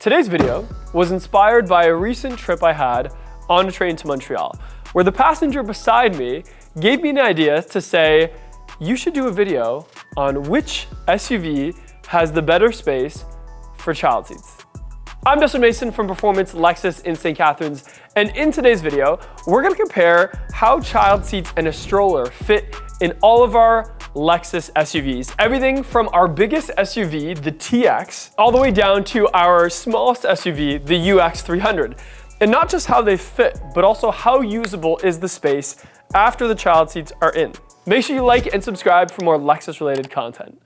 Today's video was inspired by a recent trip I had on a train to Montreal, where the passenger beside me gave me an idea to say, you should do a video on which SUV has the better space for child seats. I'm Justin Mason from Performance Lexus in St. Catharines, and in today's video, we're gonna compare how child seats and a stroller fit in all of our Lexus SUVs. Everything from our biggest SUV, the TX, all the way down to our smallest SUV, the UX 300. And not just how they fit, but also how usable is the space after the child seats are in. Make sure you like and subscribe for more Lexus related content.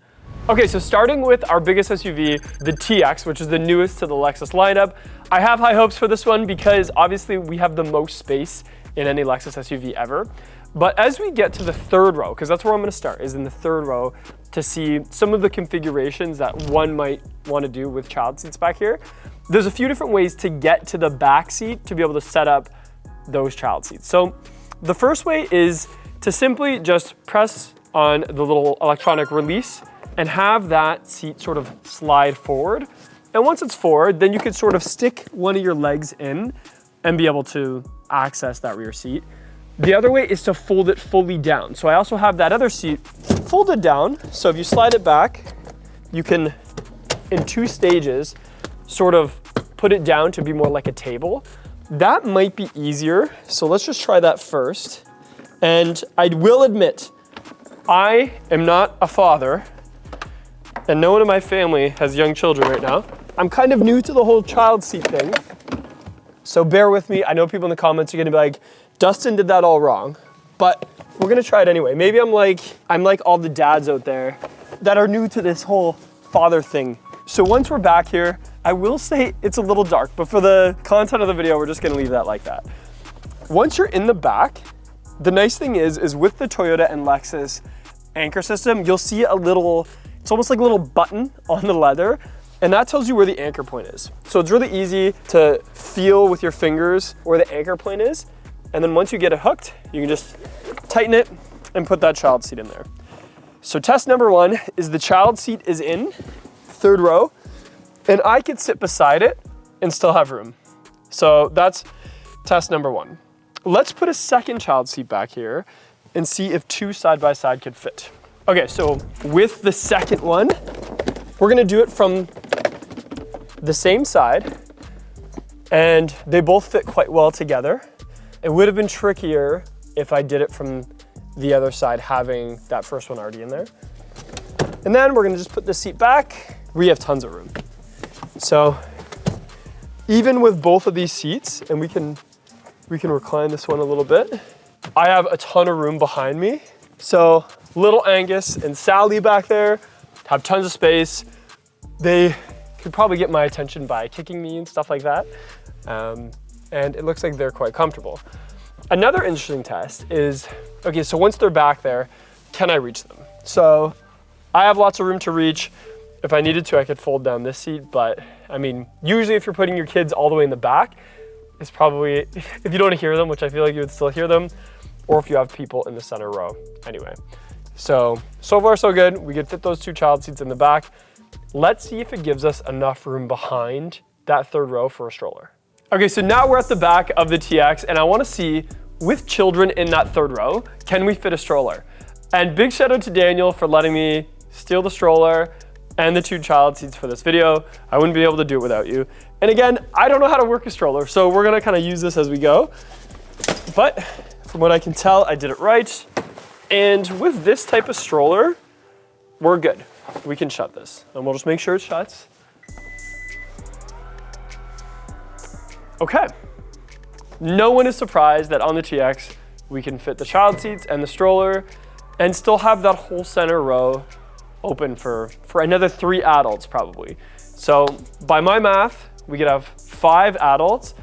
Okay, so starting with our biggest SUV, the TX, which is the newest to the Lexus lineup. I have high hopes for this one because obviously we have the most space in any Lexus SUV ever. But as we get to the third row, because that's where I'm gonna start, is in the third row to see some of the configurations that one might wanna do with child seats back here. There's a few different ways to get to the back seat to be able to set up those child seats. So the first way is to simply just press on the little electronic release and have that seat sort of slide forward. And once it's forward, then you could sort of stick one of your legs in and be able to access that rear seat. The other way is to fold it fully down. So I also have that other seat folded down. So if you slide it back, you can, in two stages, sort of put it down to be more like a table. That might be easier. So let's just try that first. And I will admit, I am not a father, and no one in my family has young children right now. I'm kind of new to the whole child seat thing. So bear with me. I know people in the comments are gonna be like, Dustin did that all wrong, but we're gonna try it anyway. Maybe I'm like all the dads out there that are new to this whole father thing. So once we're back here, I will say it's a little dark, but for the content of the video, we're just gonna leave that like that. Once you're in the back, the nice thing is with the Toyota and Lexus anchor system, you'll see a little, it's almost like a little button on the leather, and that tells you where the anchor point is. So it's really easy to feel with your fingers where the anchor point is. And then once you get it hooked, you can just tighten it and put that child seat in there. So test number one is the child seat is in, third row, and I could sit beside it and still have room. So that's test number one. Let's put a second child seat back here and see if two side by side could fit. Okay, so with the second one, we're gonna do it from the same side, and they both fit quite well together. It would have been trickier if I did it from the other side, having that first one already in there. And then we're gonna just put the seat back. We have tons of room. So even with both of these seats, and we can recline this one a little bit, I have a ton of room behind me. So little Angus and Sally back there have tons of space. They could probably get my attention by kicking me and stuff like that. And it looks like they're quite comfortable. Another interesting test is, okay, so once they're back there, can I reach them? So I have lots of room to reach. If I needed to, I could fold down this seat, but I mean, usually if you're putting your kids all the way in the back, it's probably, if you don't hear them, which I feel like you would still hear them, or if you have people in the center row. Anyway, so far so good. We could fit those two child seats in the back. Let's see if it gives us enough room behind that third row for a stroller. Okay, so now we're at the back of the TX, and I wanna see, with children in that third row, can we fit a stroller? And big shout out to Daniel for letting me steal the stroller and the two child seats for this video. I wouldn't be able to do it without you. And again, I don't know how to work a stroller, so we're gonna kind of use this as we go. But from what I can tell, I did it right. And with this type of stroller, we're good. We can shut this, and we'll just make sure it shuts. Okay, no one is surprised that on the TX, we can fit the child seats and the stroller and still have that whole center row open for another 3 adults probably. So by my math, we could have 5 adults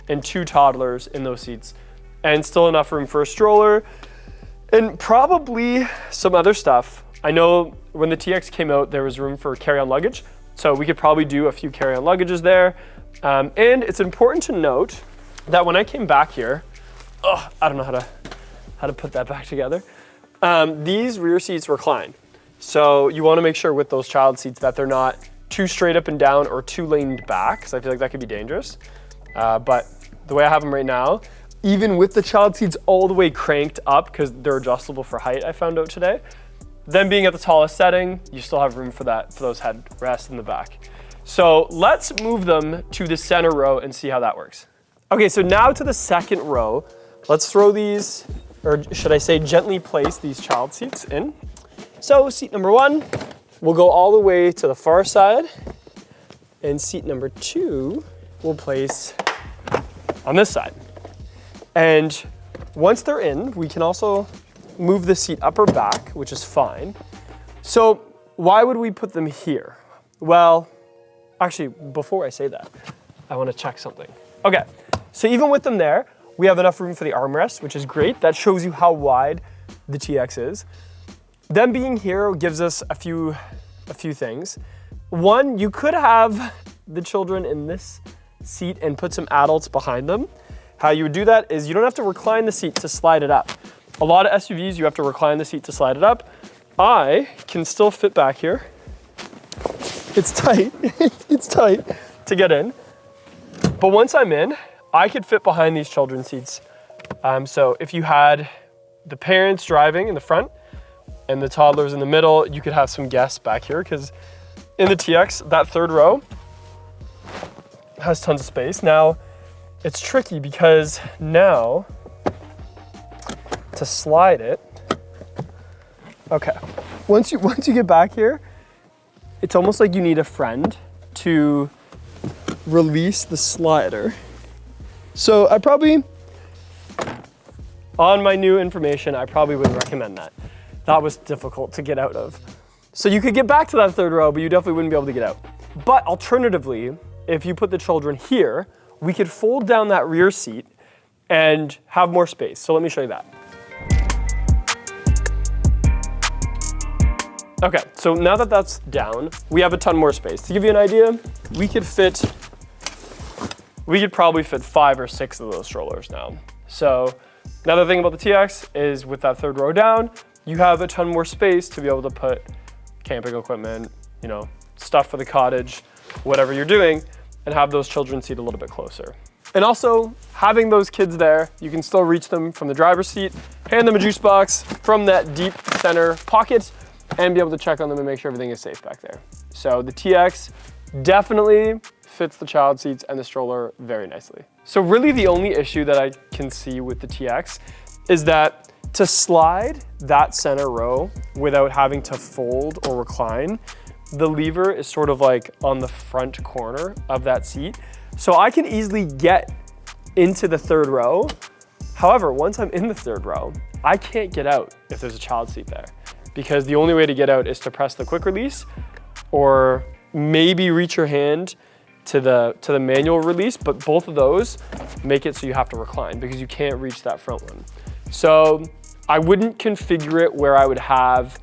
and 2 toddlers in those seats and still enough room for a stroller and probably some other stuff. I know when the TX came out, there was room for carry-on luggage. So we could probably do a few carry-on luggages there. And it's important to note that when I came back here, I don't know how to put that back together. These rear seats recline. So you want to make sure with those child seats that they're not too straight up and down or too leaned back, because I feel like that could be dangerous. But the way I have them right now, even with the child seats all the way cranked up, because they're adjustable for height, I found out today, them being at the tallest setting, you still have room for those headrests in the back. So let's move them to the center row and see how that works. Okay, so now to the second row. Let's throw these, or should I say gently place these child seats in. So seat number 1 will go all the way to the far side, and seat number 2 will place on this side. And once they're in, we can also move the seat up or back, which is fine. So why would we put them here? Well, actually, before I say that, I want to check something. Okay, so even with them there, we have enough room for the armrest, which is great. That shows you how wide the TX is. Them being here gives us a few things. One, you could have the children in this seat and put some adults behind them. How you would do that is you don't have to recline the seat to slide it up. A lot of SUVs, you have to recline the seat to slide it up. I can still fit back here. It's tight, it's tight to get in. But once I'm in, I could fit behind these children's seats. So if you had the parents driving in the front and the toddlers in the middle, you could have some guests back here, because in the TX, that third row has tons of space. Now, it's tricky because now, to slide it, okay. Once you get back here, it's almost like you need a friend to release the slider. So on my new information, I probably wouldn't recommend that. That was difficult to get out of. So you could get back to that third row, but you definitely wouldn't be able to get out. But alternatively, if you put the children here, we could fold down that rear seat and have more space. So let me show you that. Okay, so now that that's down, we have a ton more space. To give you an idea, we could probably fit 5 or 6 of those strollers now. So another thing about the TX is with that third row down, you have a ton more space to be able to put camping equipment, you know, stuff for the cottage, whatever you're doing, and have those children seat a little bit closer. And also, having those kids there, you can still reach them from the driver's seat, hand them a juice box from that deep center pocket, and be able to check on them and make sure everything is safe back there. So the TX definitely fits the child seats and the stroller very nicely. So really the only issue that I can see with the TX is that to slide that center row without having to fold or recline, the lever is sort of like on the front corner of that seat. So I can easily get into the third row. However, once I'm in the third row, I can't get out if there's a child seat there, because the only way to get out is to press the quick release or maybe reach your hand to the manual release, but both of those make it so you have to recline because you can't reach that front one. So I wouldn't configure it where I would have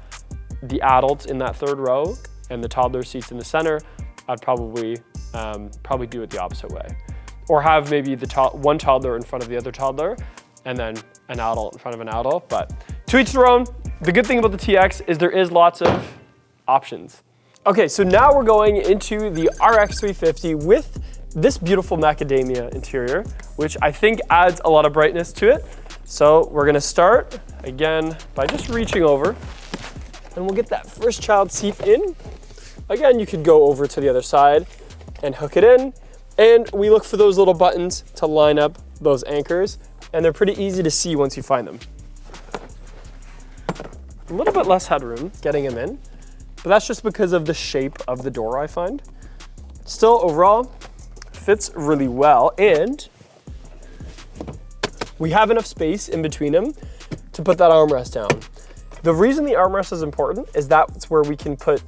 the adults in that third row and the toddler seats in the center. I'd probably do it the opposite way. Or have maybe one toddler in front of the other toddler and then an adult in front of an adult, but to each their own. The good thing about the TX is there is lots of options. Okay, so now we're going into the RX 350 with this beautiful macadamia interior, which I think adds a lot of brightness to it. So we're gonna start, again, by just reaching over, and we'll get that first child seat in. Again, you could go over to the other side and hook it in, and we look for those little buttons to line up those anchors, and they're pretty easy to see once you find them. A little bit less headroom getting them in, but that's just because of the shape of the door, I find. Still, overall, fits really well, and we have enough space in between them to put that armrest down. The reason the armrest is important is that's where we can put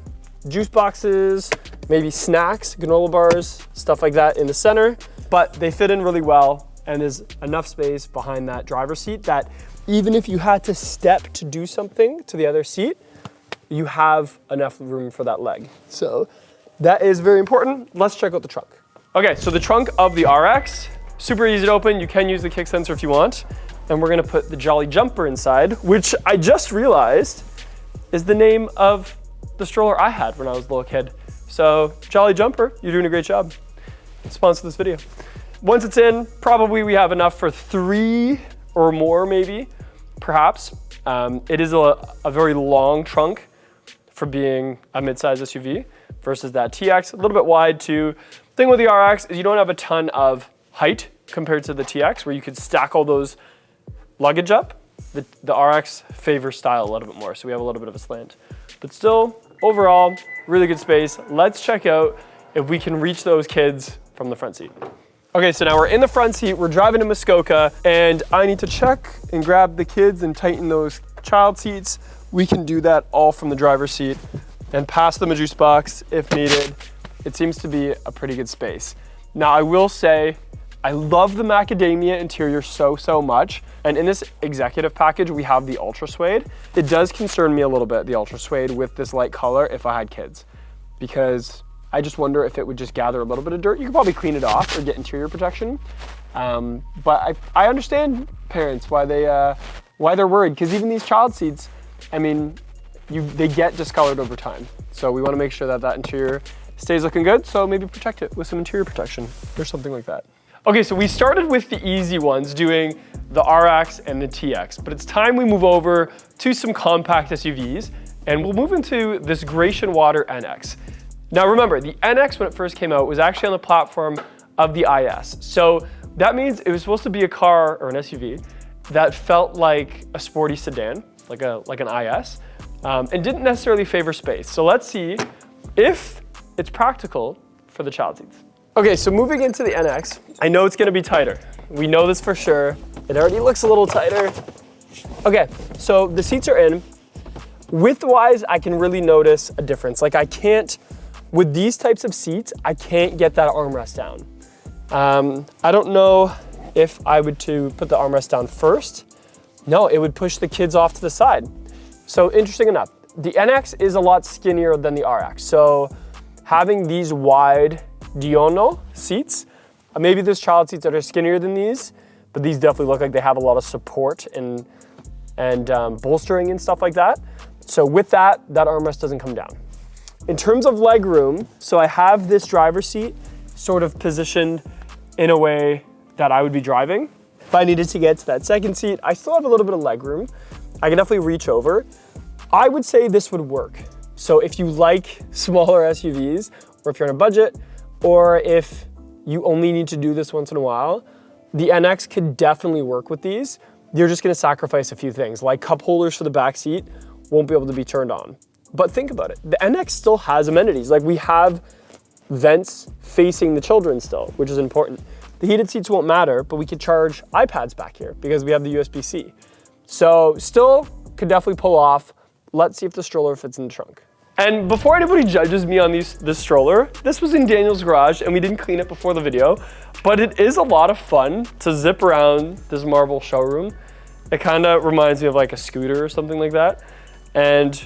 juice boxes, maybe snacks, granola bars, stuff like that in the center, but they fit in really well, and there's enough space behind that driver's seat that even if you had to step to do something to the other seat, you have enough room for that leg. So that is very important. Let's check out the trunk. Okay, so the trunk of the RX, super easy to open. You can use the kick sensor if you want. And we're gonna put the Jolly Jumper inside, which I just realized is the name of the stroller I had when I was a little kid. So Jolly Jumper, you're doing a great job. Sponsor this video. Once it's in, probably we have enough for 3 or more maybe, perhaps. It is a very long trunk for being a midsize SUV versus that TX, a little bit wide too. Thing with the RX is you don't have a ton of height compared to the TX where you could stack all those luggage up. The RX favors style a little bit more, so we have a little bit of a slant. But still, overall, really good space. Let's check out if we can reach those kids from the front seat. Okay, so now we're in the front seat, we're driving to Muskoka, and I need to check and grab the kids and tighten those child seats. We can do that all from the driver's seat and pass them a juice box if needed. It seems to be a pretty good space. Now I will say, I love the macadamia interior so much. And in this executive package, we have the Ultra Suede. It does concern me a little bit, the Ultra Suede with this light color if I had kids, because I just wonder if it would just gather a little bit of dirt. You could probably clean it off or get interior protection. But I understand parents why they're worried, because even these child seats, I mean, they get discolored over time. So we wanna make sure that that interior stays looking good, so maybe protect it with some interior protection or something like that. Okay, so we started with the easy ones, doing the RX and the TX, but it's time we move over to some compact SUVs, and we'll move into this Grecian Water NX. Now remember, the NX when it first came out was actually on the platform of the IS. So that means it was supposed to be a car or an SUV that felt like a sporty sedan, like an IS, and didn't necessarily favor space. So let's see if it's practical for the child seats. Okay, so moving into the NX, I know it's gonna be tighter. We know this for sure. It already looks a little tighter. Okay, so the seats are in. Width-wise, I can really notice a difference. Like with these types of seats, I can't get that armrest down. I don't know if I would to put the armrest down first. No, it would push the kids off to the side. So interesting enough, the NX is a lot skinnier than the RX. So having these wide Diono seats, maybe there's child seats that are skinnier than these, but these definitely look like they have a lot of support and bolstering and stuff like that. So with that armrest doesn't come down. In terms of leg room, so I have this driver's seat sort of positioned in a way that I would be driving. If I needed to get to that second seat, I still have a little bit of leg room. I can definitely reach over. I would say this would work. So if you like smaller SUVs, or if you're on a budget, or if you only need to do this once in a while, the NX could definitely work with these. You're just gonna sacrifice a few things, like cup holders for the back seat won't be able to be turned on. But think about it, the NX still has amenities. Like we have vents facing the children still, which is important. The heated seats won't matter, but we could charge iPads back here because we have the USB-C. So still could definitely pull off. Let's see if the stroller fits in the trunk. And before anybody judges me on this stroller, this was in Daniel's garage and we didn't clean it before the video, but it is a lot of fun to zip around this marble showroom. It kind of reminds me of like a scooter or something like that. And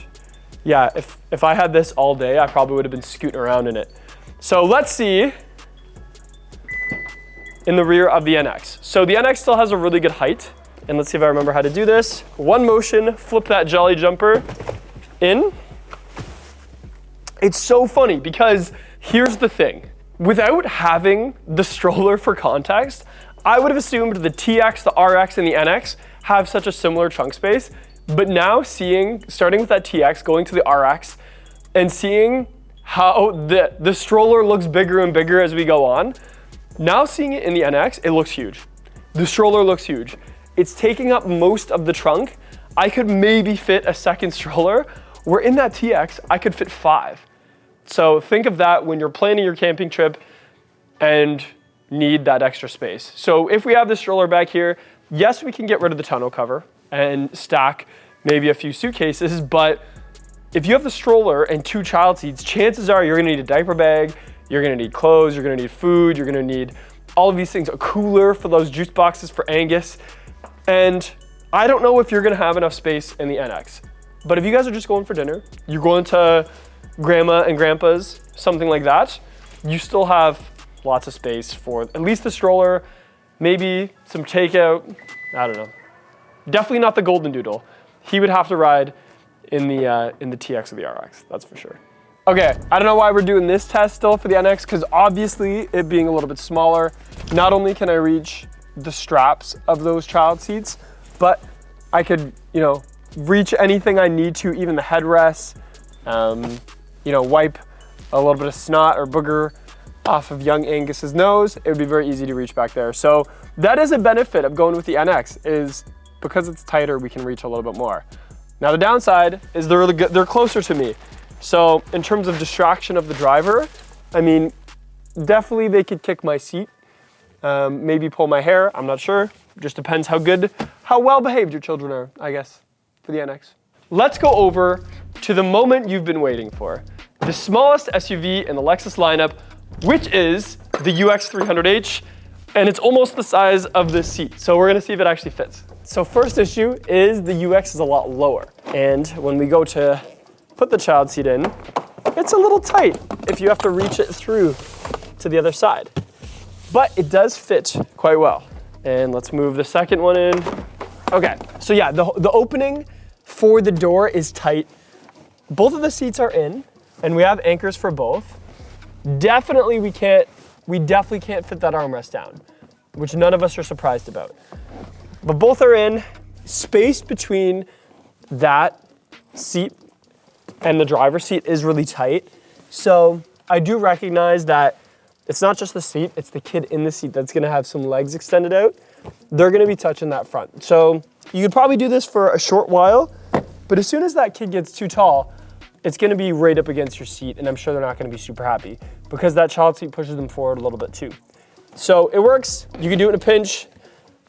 yeah, if I had this all day, I probably would have been scooting around in it. So let's see in the rear of the NX. So the NX still has a really good height. And let's see if I remember how to do this. One motion, flip that Jolly Jumper in. It's so funny because here's the thing. Without having the stroller for context, I would have assumed the TX, the RX, and the NX have such a similar trunk space. But now starting with that TX, going to the RX, and seeing how the stroller looks bigger and bigger as we go on, now seeing it in the NX, it looks huge. The stroller looks huge. It's taking up most of the trunk. I could maybe fit a second stroller, where in that TX, I could fit 5. So think of that when you're planning your camping trip and need that extra space. So if we have the stroller back here, yes, we can get rid of the tonneau cover and stack maybe a few suitcases, but if you have the stroller and 2 child seats, chances are you're gonna need a diaper bag, you're gonna need clothes, you're gonna need food, you're gonna need all of these things, a cooler for those juice boxes for Angus. And I don't know if you're gonna have enough space in the NX, but if you guys are just going for dinner, you're going to grandma and grandpa's, something like that, you still have lots of space for at least the stroller, maybe some takeout, I don't know. Definitely not the Golden Doodle. He would have to ride in the TX or the RX, that's for sure. Okay, I don't know why we're doing this test still for the NX, because obviously it being a little bit smaller, not only can I reach the straps of those child seats, but I could, you know, reach anything I need to, even the headrests, you know, wipe a little bit of snot or booger off of young Angus's nose. It would be very easy to reach back there. So that is a benefit of going with the NX, is because it's tighter, we can reach a little bit more. Now the downside is they're closer to me. So in terms of distraction of the driver, I mean, definitely they could kick my seat, maybe pull my hair, I'm not sure. Just depends how well behaved your children are, I guess, for the NX. Let's go over to the moment you've been waiting for. The smallest SUV in the Lexus lineup, which is the UX 300h, and it's almost the size of this seat. So we're gonna see if it actually fits. So first issue is the UX is a lot lower. And when we go to put the child seat in, it's a little tight if you have to reach it through to the other side. But it does fit quite well. And let's move the second one in. Okay, so yeah, the opening for the door is tight. Both of the seats are in, and we have anchors for both. Definitely we definitely can't fit that armrest down, which none of us are surprised about. But both are in. Space between that seat and the driver's seat is really tight. So I do recognize that it's not just the seat, it's the kid in the seat that's gonna have some legs extended out. They're gonna be touching that front. So you could probably do this for a short while, but as soon as that kid gets too tall, it's gonna be right up against your seat, and I'm sure they're not gonna be super happy because that child seat pushes them forward a little bit too. So it works, you can do it in a pinch,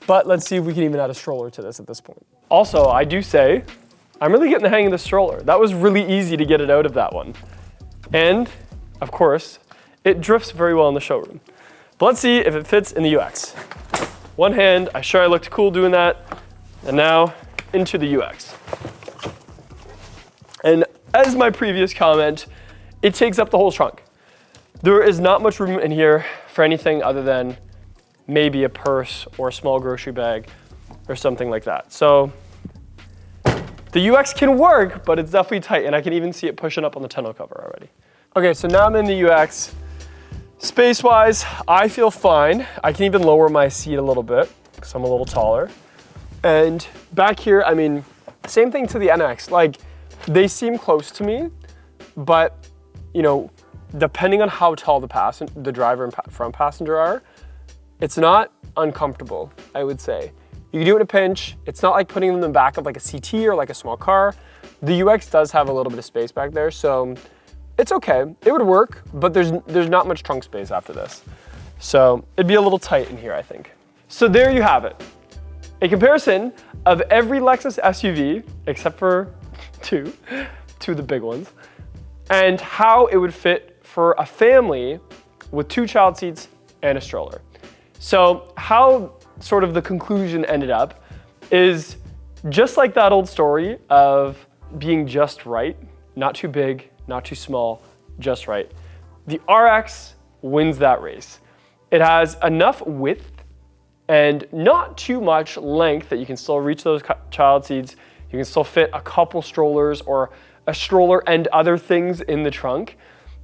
but let's see if we can even add a stroller to this at this point. Also, I do say, I'm really getting the hang of the stroller. That was really easy to get it out of that one. And, of course, it drifts very well in the showroom. But let's see if it fits in the UX. One hand, I sure I looked cool doing that. And now, into the UX. And as my previous comment, it takes up the whole trunk. There is not much room in here for anything other than maybe a purse or a small grocery bag or something like that. So the UX can work, but it's definitely tight, and I can even see it pushing up on the tonneau cover already. Okay, so now I'm in the UX. Space-wise, I feel fine. I can even lower my seat a little bit because I'm a little taller. And back here, I mean, same thing to the NX. Like, they seem close to me, but, you know, depending on how tall the driver and front passenger are, it's not uncomfortable, I would say. You can do it in a pinch. It's not like putting them in the back of like a CT or like a small car. The UX does have a little bit of space back there, so it's okay. It would work, but there's not much trunk space after this. So it'd be a little tight in here, I think. So there you have it. A comparison of every Lexus SUV, except for two of the big ones, and how it would fit for a family with 2 child seats and a stroller. So how sort of the conclusion ended up is just like that old story of being just right, not too big, not too small, just right. The RX wins that race. It has enough width and not too much length that you can still reach those child seats. You can still fit a couple strollers or a stroller and other things in the trunk.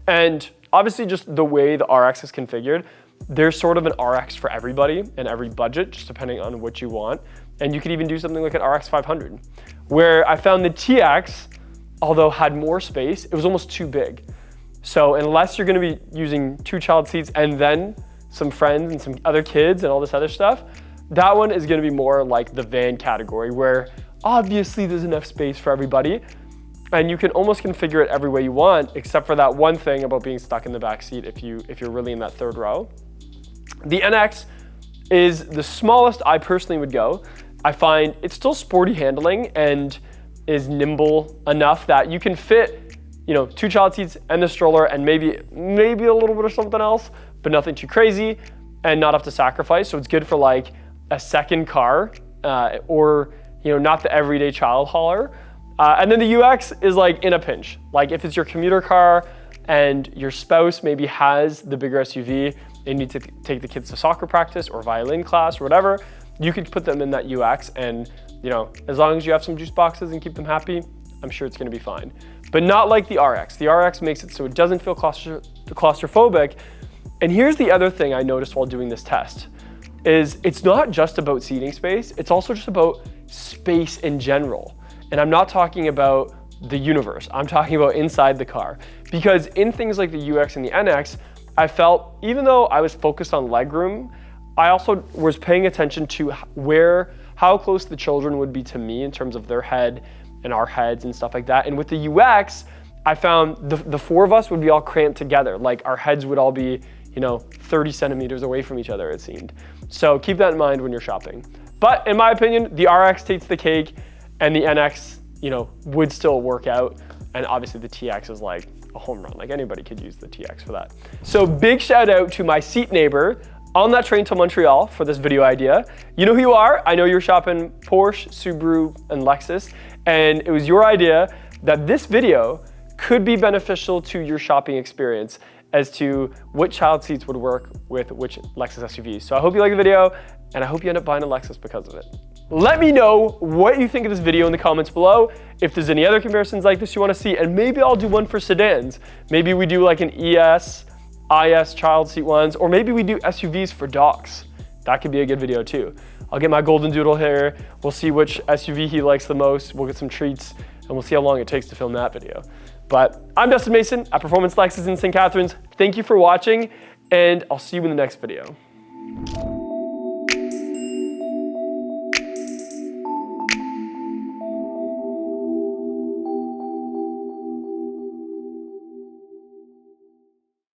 And obviously just the way the RX is configured, there's sort of an RX for everybody and every budget, just depending on what you want. And you could even do something like an RX 500, where I found the TX, although had more space, it was almost too big. So unless you're gonna be using 2 child seats and then some friends and some other kids and all this other stuff, that one is gonna be more like the van category, where obviously there's enough space for everybody, and you can almost configure it every way you want, except for that one thing about being stuck in the back seat if you're really in that 3rd row. The NX is the smallest I personally would go. I find it's still sporty handling and is nimble enough that you can fit, you know, 2 child seats and the stroller and maybe a little bit of something else, but nothing too crazy and not have to sacrifice. So it's good for like a second car or, you know, not the everyday child hauler. And then the UX is like in a pinch. Like if it's your commuter car and your spouse maybe has the bigger SUV, they need to take the kids to soccer practice or violin class or whatever, you could put them in that UX, and you know, as long as you have some juice boxes and keep them happy, I'm sure it's gonna be fine. but not like the RX. The RX makes it so it doesn't feel claustrophobic. And here's the other thing I noticed while doing this test, is it's not just about seating space, it's also just about space in general. And I'm not talking about the universe, I'm talking about inside the car. Because in things like the UX and the NX, I felt, even though I was focused on legroom, I also was paying attention to how close the children would be to me in terms of their head and our heads and stuff like that. And with the UX, I found the four of us would be all cramped together. Like our heads would all be, 30 centimeters away from each other, it seemed. So keep that in mind when you're shopping. But in my opinion, the RX takes the cake and the NX, would still work out. And obviously the TX is like a home run. Like anybody could use the TX for that. So big shout out to my seat neighbor on that train to Montreal for this video idea. You know who you are. I know you're shopping Porsche, Subaru, and Lexus. And it was your idea that this video could be beneficial to your shopping experience as to what child seats would work with which Lexus SUVs. So I hope you like the video, and I hope you end up buying a Lexus because of it. Let me know what you think of this video in the comments below. If there's any other comparisons like this you want to see, and maybe I'll do one for sedans. Maybe we do like an ES, IS child seat ones, or maybe we do SUVs for dogs. That could be a good video too. I'll get my golden doodle here. We'll see which SUV he likes the most. We'll get some treats, and we'll see how long it takes to film that video. But I'm Dustin Mason at Performance Lexus in St. Catharines. Thank you for watching, and I'll see you in the next video.